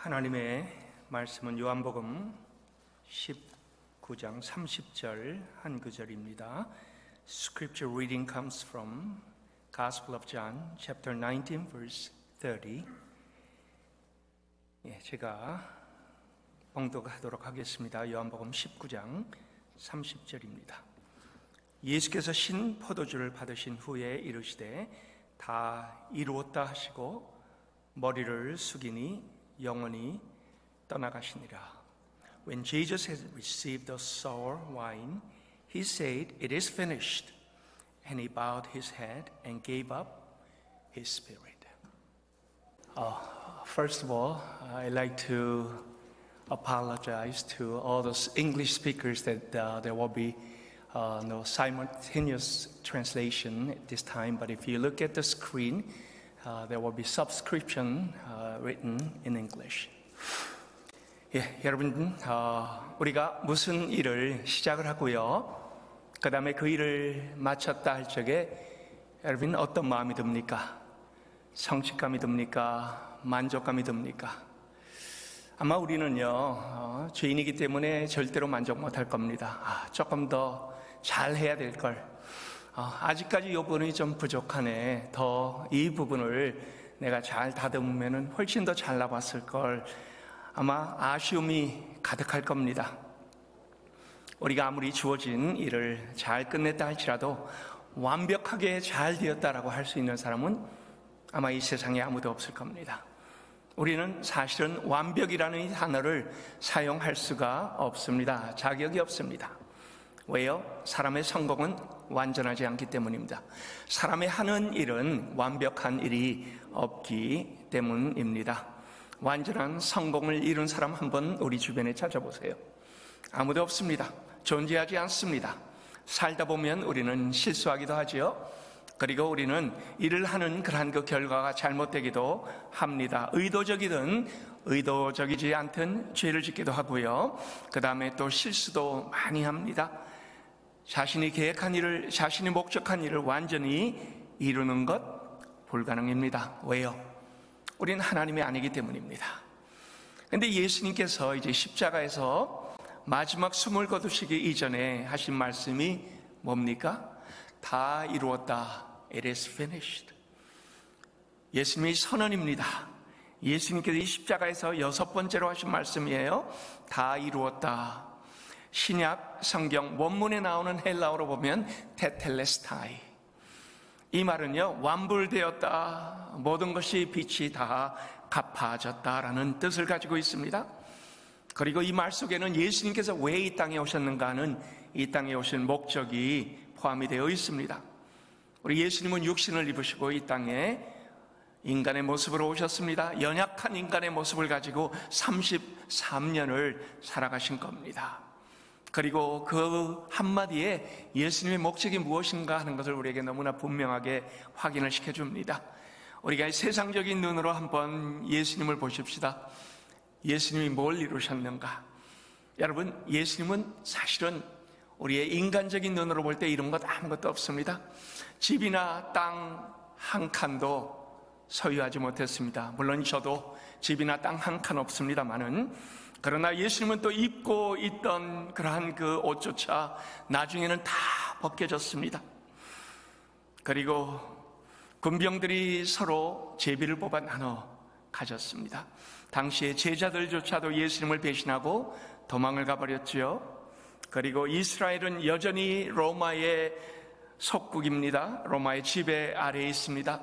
하나님의 말씀은 요한복음 19장 30절 한 구절입니다. Scripture reading comes from Gospel of John, chapter 19, verse 30. 제가 봉독하도록 하겠습니다. 요한복음 19장 30절입니다. 예수께서 신 포도주를 받으신 후에 이르시되 다 이루었다 하시고 머리를 숙이니 영원히 떠나가시니라. When Jesus had received the sour wine, he said, "It is finished." And he bowed his head and gave up his spirit. First of all, I'd like to apologize to all those English speakers that there will be no simultaneous translation at this time. But if you look at the screen, there will be subscription written in English. 여러분, 우리가 무슨 일을 시작을 하고요, 그 다음에 그 일을 마쳤다 할 적에 여러분 어떤 마음이 듭니까? 성취감이 듭니까? 만족감이 듭니까? 아마 우리는요, 죄인이기 때문에 절대로 만족 못할 겁니다. 조금 더 잘해야 될 걸. 아직까지 이 부분이 좀 부족하네. 더 이 부분을 내가 잘 다듬으면 훨씬 더 잘 나왔을 걸. 아마 아쉬움이 가득할 겁니다. 우리가 아무리 주어진 일을 잘 끝냈다 할지라도 완벽하게 잘 되었다라고 할 수 있는 사람은 아마 이 세상에 아무도 없을 겁니다. 우리는 사실은 완벽이라는 이 단어를 사용할 수가 없습니다. 자격이 없습니다. 왜요? 사람의 성공은 완전하지 않기 때문입니다. 사람의 하는 일은 완벽한 일이 없기 때문입니다. 완전한 성공을 이룬 사람 한번 우리 주변에 찾아보세요. 아무도 없습니다. 존재하지 않습니다. 살다 보면 우리는 실수하기도 하지요. 그리고 우리는 일을 하는 그러한 그 결과가 잘못되기도 합니다. 의도적이든 의도적이지 않든 죄를 짓기도 하고요. 그 다음에 또 실수도 많이 합니다. 자신이 계획한 일을, 자신이 목적한 일을 완전히 이루는 것 불가능입니다. 왜요? 우리는 하나님이 아니기 때문입니다. 그런데 예수님께서 이제 십자가에서 마지막 숨을 거두시기 이전에 하신 말씀이 뭡니까? 다 이루었다. It is finished. 예수님의 선언입니다. 예수님께서 이 십자가에서 6번째로 하신 말씀이에요. 다 이루었다. 신약 성경 원문에 나오는 헬라어로 보면 테텔레스타이. 이 말은요, 완불되었다, 모든 것이 빛이 다 갚아졌다라는 뜻을 가지고 있습니다. 그리고 이 말 속에는 예수님께서 왜 이 땅에 오셨는가 하는 이 땅에 오신 목적이 포함이 되어 있습니다. 우리 예수님은 육신을 입으시고 이 땅에 인간의 모습으로 오셨습니다. 연약한 인간의 모습을 가지고 33년을 살아가신 겁니다. 그리고 그 한마디에 예수님의 목적이 무엇인가 하는 것을 우리에게 너무나 분명하게 확인을 시켜줍니다. 우리가 세상적인 눈으로 한번 예수님을 보십시다. 예수님이 뭘 이루셨는가? 여러분, 예수님은 사실은 우리의 인간적인 눈으로 볼 때 이런 것 아무것도 없습니다. 집이나 땅 한 칸도 소유하지 못했습니다. 물론 저도 집이나 땅 한 칸 없습니다만은, 그러나 예수님은 또 입고 있던 그러한 그 옷조차 나중에는 다 벗겨졌습니다. 그리고 군병들이 서로 제비를 뽑아 나눠 가졌습니다. 당시에 제자들조차도 예수님을 배신하고 도망을 가버렸지요. 그리고 이스라엘은 여전히 로마의 속국입니다. 로마의 지배 아래에 있습니다.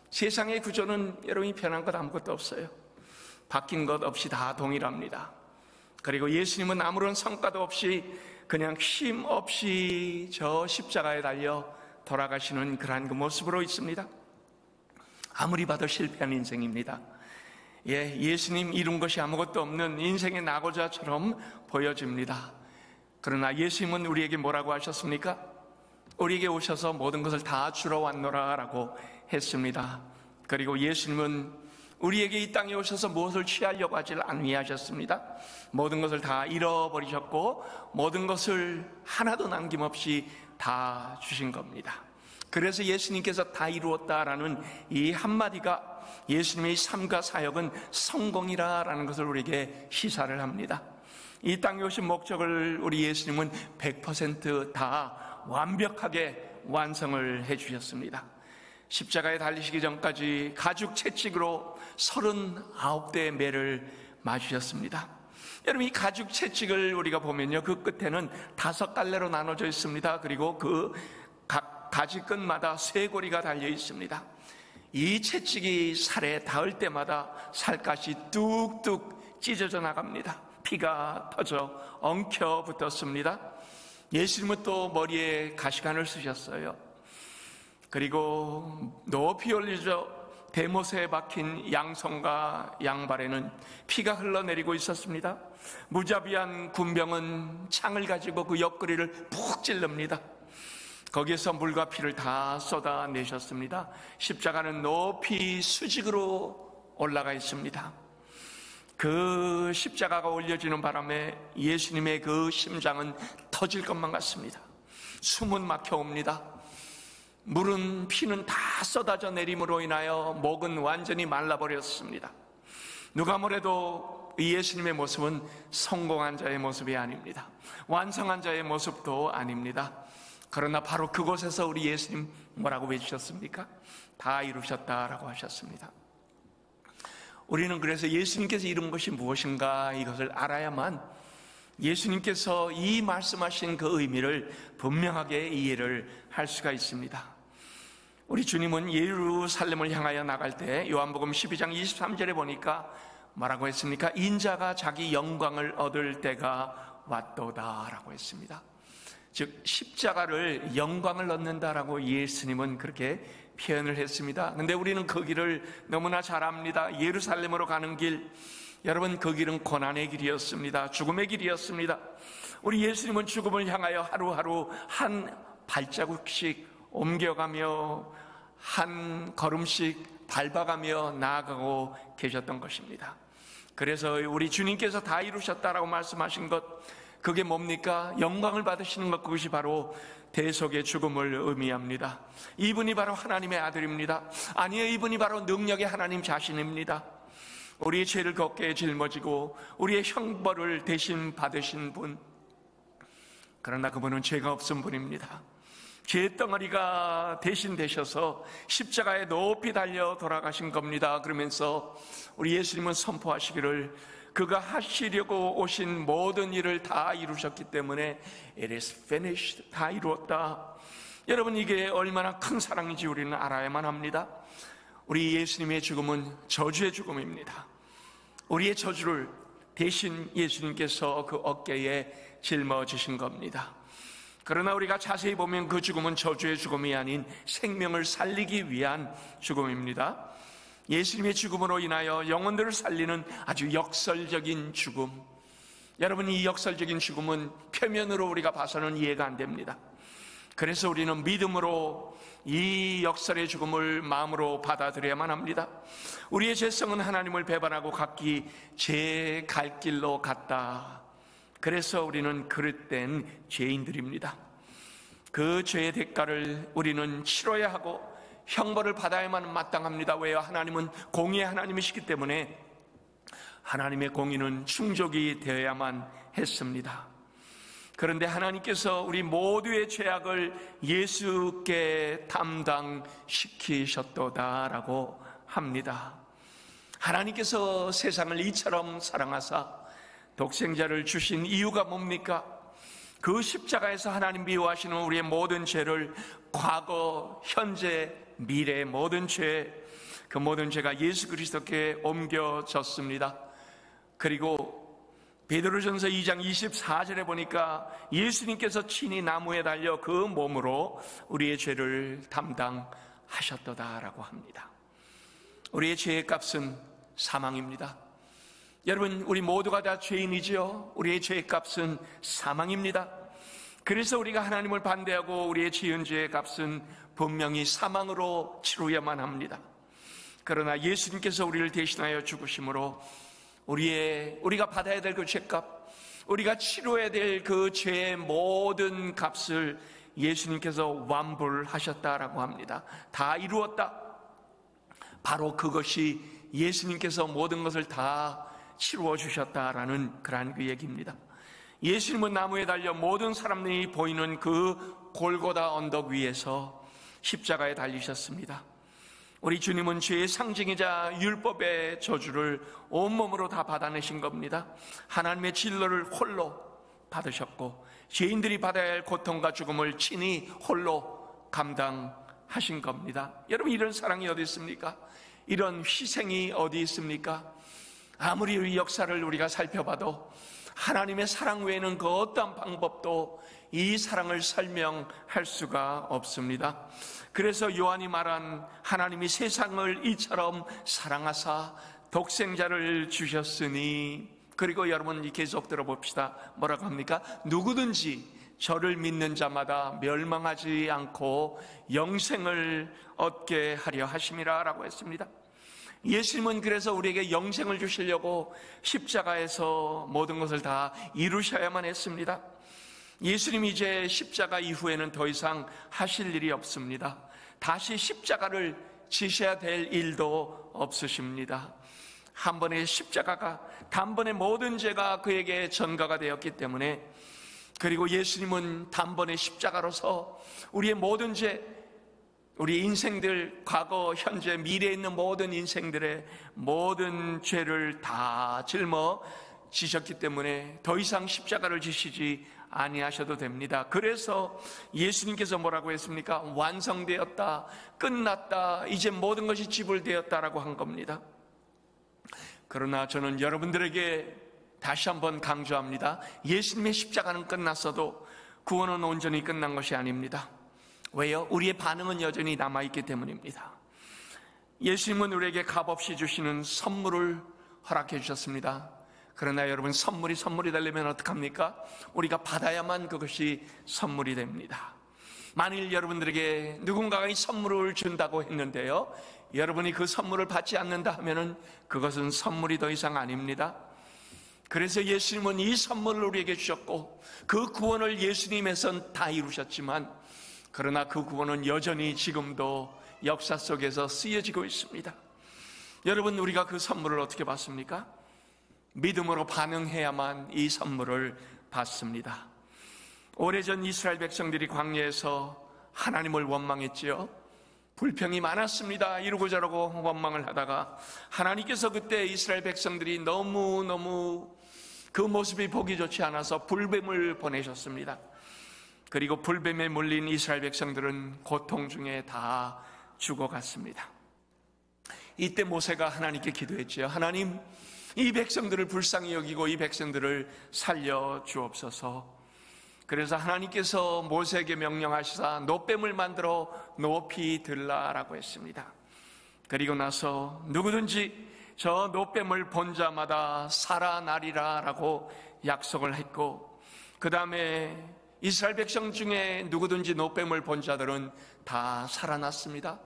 세상의 구조는 여러분이 변한 것 아무것도 없어요. 바뀐 것 없이 다 동일합니다. 그리고 예수님은 아무런 성과도 없이 그냥 쉼 없이 저 십자가에 달려 돌아가시는 그러한 그 모습으로 있습니다. 아무리 봐도 실패한 인생입니다. 예수님 이룬 것이 아무것도 없는 인생의 낙오자처럼 보여집니다. 그러나 예수님은 우리에게 뭐라고 하셨습니까? 우리에게 오셔서 모든 것을 다 주러 왔노라 라고 했습니다. 그리고 예수님은 우리에게 이 땅에 오셔서 무엇을 취하려고 하지 아니하셨습니다. 모든 것을 다 잃어버리셨고 모든 것을 하나도 남김없이 다 주신 겁니다. 그래서 예수님께서 다 이루었다라는 이 한마디가 예수님의 삶과 사역은 성공이라는 것을 우리에게 시사를 합니다. 이 땅에 오신 목적을 우리 예수님은 100% 완벽하게 완성을 해주셨습니다. 십자가에 달리시기 전까지 가죽 채찍으로 39대의 매를 맞으셨습니다. 여러분, 이 가죽 채찍을 우리가 보면요, 그 끝에는 5갈래로 나눠져 있습니다. 그리고 그 각 가지 끝마다 쇠고리가 달려 있습니다. 이 채찍이 살에 닿을 때마다 살갗이 뚝뚝 찢어져 나갑니다. 피가 터져 엉켜 붙었습니다. 예수님은 또 머리에 가시관을 쓰셨어요. 그리고 높이 올리져 대못에 박힌 양손과 양발에는 피가 흘러내리고 있었습니다. 무자비한 군병은 창을 가지고 그 옆구리를 푹 찔릅니다. 거기에서 물과 피를 다 쏟아내셨습니다. 십자가는 높이 수직으로 올라가 있습니다. 그 십자가가 올려지는 바람에 예수님의 그 심장은 터질 것만 같습니다. 숨은 막혀옵니다. 물은 피는 다 쏟아져 내림으로 인하여 목은 완전히 말라버렸습니다. 누가 뭐래도 예수님의 모습은 성공한 자의 모습이 아닙니다. 완성한 자의 모습도 아닙니다. 그러나 바로 그곳에서 우리 예수님 뭐라고 외치셨습니까? 다 이루셨다라고 하셨습니다. 우리는 그래서 예수님께서 이룬 것이 무엇인가 이것을 알아야만 예수님께서 이 말씀하신 그 의미를 분명하게 이해를 할 수가 있습니다. 우리 주님은 예루살렘을 향하여 나갈 때 요한복음 12장 23절에 보니까 뭐라고 했습니까? 인자가 자기 영광을 얻을 때가 왔도다라고 했습니다. 즉 십자가를 영광을 얻는다라고 예수님은 그렇게 표현을 했습니다. 근데 우리는 그 길을 너무나 잘 압니다. 예루살렘으로 가는 길, 여러분, 그 길은 고난의 길이었습니다. 죽음의 길이었습니다. 우리 예수님은 죽음을 향하여 하루하루 한 발자국씩 옮겨가며 한 걸음씩 밟아가며 나아가고 계셨던 것입니다. 그래서 우리 주님께서 다 이루셨다라고 말씀하신 것, 그게 뭡니까? 영광을 받으시는 것, 그것이 바로 대속의 죽음을 의미합니다. 이분이 바로 하나님의 아들입니다. 아니에요, 이분이 바로 능력의 하나님 자신입니다. 우리의 죄를 걷게 짊어지고 우리의 형벌을 대신 받으신 분, 그러나 그분은 죄가 없은 분입니다. 죄의 덩어리가 대신 되셔서 십자가에 높이 달려 돌아가신 겁니다. 그러면서 우리 예수님은 선포하시기를 그가 하시려고 오신 모든 일을 다 이루셨기 때문에 It is finished, 다 이루었다. 여러분, 이게 얼마나 큰 사랑인지 우리는 알아야만 합니다. 우리 예수님의 죽음은 저주의 죽음입니다. 우리의 저주를 대신 예수님께서 그 어깨에 짊어지신 겁니다. 그러나 우리가 자세히 보면 그 죽음은 저주의 죽음이 아닌 생명을 살리기 위한 죽음입니다. 예수님의 죽음으로 인하여 영혼들을 살리는 아주 역설적인 죽음. 여러분, 이 역설적인 죽음은 표면으로 우리가 봐서는 이해가 안 됩니다. 그래서 우리는 믿음으로 이 역설의 죽음을 마음으로 받아들여야만 합니다. 우리의 죄성은 하나님을 배반하고 각기 제 갈 길로 갔다. 그래서 우리는 그릇된 죄인들입니다. 그 죄의 대가를 우리는 치러야 하고 형벌을 받아야만 마땅합니다. 왜요? 하나님은 공의의 하나님이시기 때문에 하나님의 공의는 충족이 되어야만 했습니다. 그런데 하나님께서 우리 모두의 죄악을 예수께 담당시키셨도다라고 합니다. 하나님께서 세상을 이처럼 사랑하사 독생자를 주신 이유가 뭡니까? 그 십자가에서 하나님 미워하시는 우리의 모든 죄를 과거, 현재, 미래의 모든 죄, 그 모든 죄가 예수 그리스도께 옮겨졌습니다. 그리고 베드로전서 2장 24절에 보니까 예수님께서 친히 나무에 달려 그 몸으로 우리의 죄를 담당하셨도다라고 합니다. 우리의 죄의 값은 사망입니다. 여러분, 우리 모두가 다 죄인이지요. 우리의 죄의 값은 사망입니다. 그래서 우리가 하나님을 반대하고 우리의 지은 죄의 값은 분명히 사망으로 치루야만 합니다. 그러나 예수님께서 우리를 대신하여 죽으심으로 우리가 받아야 될 그 죄값, 우리가 치루어야 될 그 죄의 모든 값을 예수님께서 완불 하셨다라고 합니다. 다 이루었다. 바로 그것이 예수님께서 모든 것을 다 치루어 주셨다라는 그러한 그 얘기입니다. 예수님은 나무에 달려 모든 사람들이 보이는 그 골고다 언덕 위에서 십자가에 달리셨습니다. 우리 주님은 죄의 상징이자 율법의 저주를 온몸으로 다 받아내신 겁니다. 하나님의 진노를 홀로 받으셨고 죄인들이 받아야 할 고통과 죽음을 친히 홀로 감당하신 겁니다. 여러분, 이런 사랑이 어디 있습니까? 이런 희생이 어디 있습니까? 아무리 이 역사를 우리가 살펴봐도 하나님의 사랑 외에는 그 어떠한 방법도 이 사랑을 설명할 수가 없습니다. 그래서 요한이 말한 하나님이 세상을 이처럼 사랑하사 독생자를 주셨으니, 그리고 여러분 계속 들어봅시다. 뭐라고 합니까? 누구든지 저를 믿는 자마다 멸망하지 않고 영생을 얻게 하려 하심이라 라고 했습니다. 예수님은 그래서 우리에게 영생을 주시려고 십자가에서 모든 것을 다 이루셔야만 했습니다. 예수님이 이제 십자가 이후에는 더 이상 하실 일이 없습니다. 다시 십자가를 지셔야 될 일도 없으십니다. 한 번의 십자가가 단번에 모든 죄가 그에게 전가가 되었기 때문에, 그리고 예수님은 단번의 십자가로서 우리의 모든 죄, 우리 인생들, 과거, 현재, 미래에 있는 모든 인생들의 모든 죄를 다 짊어지셨기 때문에 더 이상 십자가를 지시지 아니하셔도 됩니다. 그래서 예수님께서 뭐라고 했습니까? 완성되었다, 끝났다, 이제 모든 것이 지불되었다라고 한 겁니다. 그러나 저는 여러분들에게 다시 한번 강조합니다. 예수님의 십자가는 끝났어도 구원은 온전히 끝난 것이 아닙니다. 왜요? 우리의 반응은 여전히 남아있기 때문입니다. 예수님은 우리에게 값없이 주시는 선물을 허락해 주셨습니다. 그러나 여러분, 선물이 되려면 어떡합니까? 우리가 받아야만 그것이 선물이 됩니다. 만일 여러분들에게 누군가가 이 선물을 준다고 했는데요, 여러분이 그 선물을 받지 않는다 하면은 그것은 선물이 더 이상 아닙니다. 그래서 예수님은 이 선물을 우리에게 주셨고 그 구원을 예수님에선 다 이루셨지만, 그러나 그 구원은 여전히 지금도 역사 속에서 쓰여지고 있습니다. 여러분, 우리가 그 선물을 어떻게 받습니까? 믿음으로 반응해야만 이 선물을 받습니다. 오래전 이스라엘 백성들이 광야에서 하나님을 원망했지요. 불평이 많았습니다. 이러고 저러고 원망을 하다가 하나님께서 그때 이스라엘 백성들이 너무너무 그 모습이 보기 좋지 않아서 불뱀을 보내셨습니다. 그리고 불뱀에 물린 이스라엘 백성들은 고통 중에 다 죽어갔습니다. 이때 모세가 하나님께 기도했지요. 하나님, 이 백성들을 불쌍히 여기고 이 백성들을 살려 주옵소서. 그래서 하나님께서 모세에게 명령하시사 노뱀을 만들어 높이 들라라고 했습니다. 그리고 나서 누구든지 저 노뱀을 본 자마다 살아나리라 라고 약속을 했고, 그 다음에 이스라엘 백성 중에 누구든지 노뱀을 본 자들은 다 살아났습니다.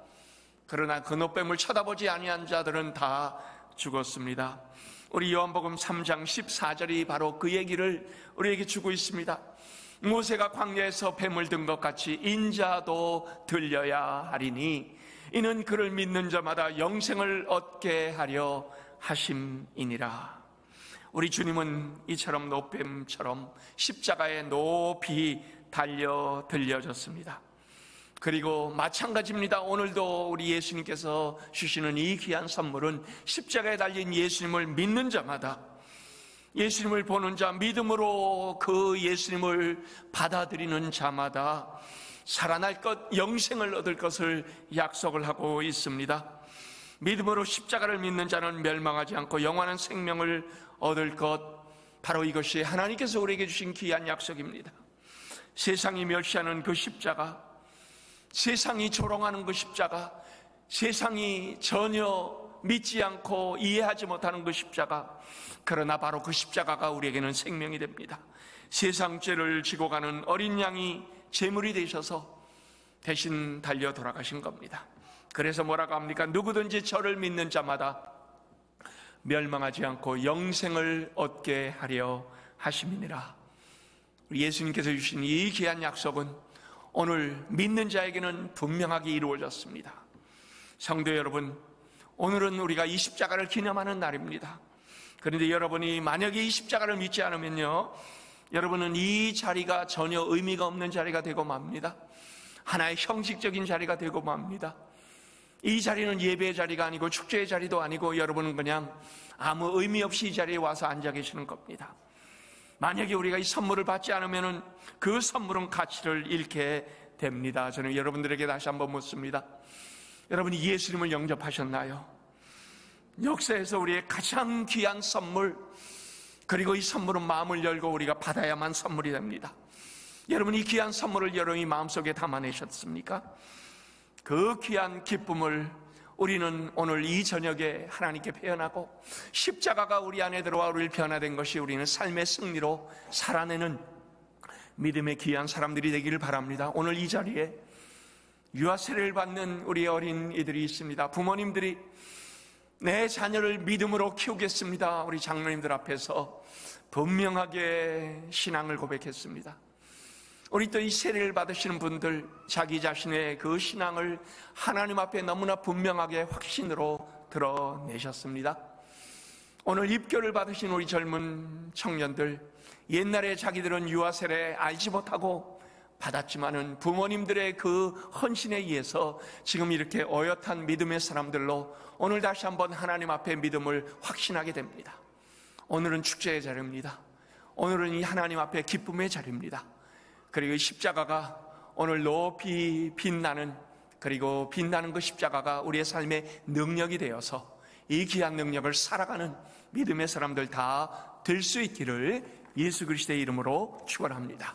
그러나 그 노뱀을 쳐다보지 아니한 자들은 다 죽었습니다. 우리 요한복음 3장 14절이 바로 그 얘기를 우리에게 주고 있습니다. 모세가 광야에서 뱀을 든 것 같이 인자도 들려야 하리니 이는 그를 믿는 자마다 영생을 얻게 하려 하심이니라. 우리 주님은 이처럼 노뱀처럼 십자가에 높이 달려 들려졌습니다. 그리고 마찬가지입니다. 오늘도 우리 예수님께서 주시는 이 귀한 선물은 십자가에 달린 예수님을 믿는 자마다, 예수님을 보는 자, 믿음으로 그 예수님을 받아들이는 자마다 살아날 것, 영생을 얻을 것을 약속을 하고 있습니다. 믿음으로 십자가를 믿는 자는 멸망하지 않고 영원한 생명을 얻을 것, 바로 이것이 하나님께서 우리에게 주신 귀한 약속입니다. 세상이 멸시하는 그 십자가, 세상이 조롱하는 그 십자가, 세상이 전혀 믿지 않고 이해하지 못하는 그 십자가, 그러나 바로 그 십자가가 우리에게는 생명이 됩니다. 세상 죄를 지고 가는 어린 양이 제물이 되셔서 대신 달려 돌아가신 겁니다. 그래서 뭐라고 합니까? 누구든지 저를 믿는 자마다 멸망하지 않고 영생을 얻게 하려 하심이니라. 예수님께서 주신 이 귀한 약속은 오늘 믿는 자에게는 분명하게 이루어졌습니다. 성도 여러분, 오늘은 우리가 이 십자가를 기념하는 날입니다. 그런데 여러분이 만약에 이 십자가를 믿지 않으면요, 여러분은 이 자리가 전혀 의미가 없는 자리가 되고 맙니다. 하나의 형식적인 자리가 되고 맙니다. 이 자리는 예배의 자리가 아니고 축제의 자리도 아니고 여러분은 그냥 아무 의미 없이 이 자리에 와서 앉아 계시는 겁니다. 만약에 우리가 이 선물을 받지 않으면 그 선물은 가치를 잃게 됩니다. 저는 여러분들에게 다시 한번 묻습니다. 여러분이 예수님을 영접하셨나요? 역사에서 우리의 가장 귀한 선물, 그리고 이 선물은 마음을 열고 우리가 받아야만 선물이 됩니다. 여러분이 귀한 선물을 여러분이 마음속에 담아내셨습니까? 그 귀한 기쁨을 우리는 오늘 이 저녁에 하나님께 표현하고, 십자가가 우리 안에 들어와 우리를 변화된 것이 우리는 삶의 승리로 살아내는 믿음의 귀한 사람들이 되기를 바랍니다. 오늘 이 자리에 유아 세례를 받는 우리 어린이들이 있습니다. 부모님들이 내 자녀를 믿음으로 키우겠습니다, 우리 장로님들 앞에서 분명하게 신앙을 고백했습니다. 우리 또 이 세례를 받으시는 분들, 자기 자신의 그 신앙을 하나님 앞에 너무나 분명하게 확신으로 드러내셨습니다. 오늘 입교를 받으신 우리 젊은 청년들, 옛날에 자기들은 유아 세례 알지 못하고 받았지만은 부모님들의 그 헌신에 의해서 지금 이렇게 어엿한 믿음의 사람들로 오늘 다시 한번 하나님 앞에 믿음을 확신하게 됩니다. 오늘은 축제의 자리입니다. 오늘은 이 하나님 앞에 기쁨의 자리입니다. 그리고 이 십자가가 오늘 높이 빛나는, 그리고 빛나는 그 십자가가 우리의 삶의 능력이 되어서 이 귀한 능력을 살아가는 믿음의 사람들 다 될 수 있기를 예수 그리스도의 이름으로 축원합니다.